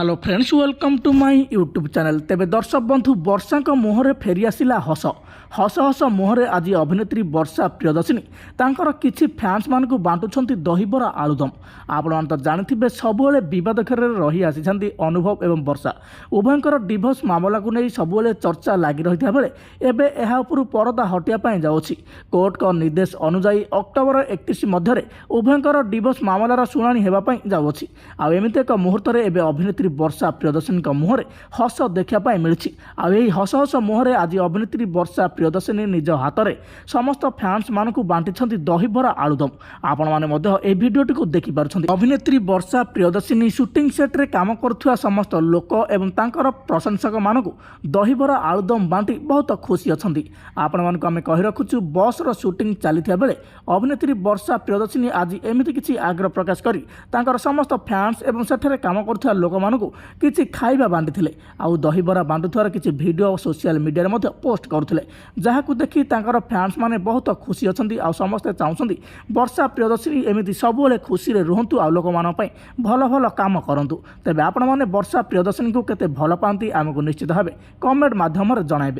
Hello friends, welcome to my YouTube channel. तेबे दर्शक बंधु वर्षा मुहरे फेरी आसिला हस हस हस मुहरे आज अभिनेत्री वर्षा प्रियदर्शिनी तांकर किछि फैंस मानकु बांटुछंती दहीबरा आलुदम। आपण मान तो जानिथिबे सबुले विवाद घेरे रही आसिछंती अनुभव एवं वर्षा उभयंकर डिवोर्स मामला को नहीं सबुले चर्चा लागि रहिथा बेले एबे एहा उपरु परदा हटिया पय जाउछि। कोर्ट को निर्देश अनुसार अक्टोबर 31 मध्यरे उभयंकर डिवोर्स मामलार शुणाणी हेबा पय जाउछि। आ एमिते एक मुहूर्त रे एबे अभिनेत्री वर्षा प्रियदर्शिनी मुहरे हस देखा मिली। आई हस हस मुहरे आज अभिनेत्री वर्षा प्रियदर्शिनी निज हाथ में समस्त फैंस मानक बांटी दहीबरा आलुदम। आपण मैंने भिडियोटी को देखिपार। अभिनेत्री वर्षा प्रियदर्शिनी शूटिंग सेट्रे काम करुवा समस्त लोक एवं तांकर प्रशंसक मानक दहीबरा आलुदम बांटी बहुत खुशी अच्छा। आपण मानक आम कही रखुचु बसर शूटिंग चली बेले अभिनेत्री वर्षा प्रियदर्शिनी आज एमती किसी आग्रह प्रकाश करी तांकर समस्त फैंस एवं सेठरे काम करुवा लोक मानक किसी खाइबा बांटी आउ दहीबरा बांटुथार किसी वीडियो सोशल मीडिया रे पोस्ट करते जहां देखि तांकर फैंस माने बहुत खुशी अच्छी। आ समस्ते चाहते वर्षा प्रियदर्शिनी एमती सबुले खुशी रे रुहंतु आ लोक मान पय भल भल काम करंतु। तेबे आपण माने वर्षा प्रियदर्शिनी को केते भल पांती आमको निश्चित भावे कमेंट माध्यम रे जणाइबे।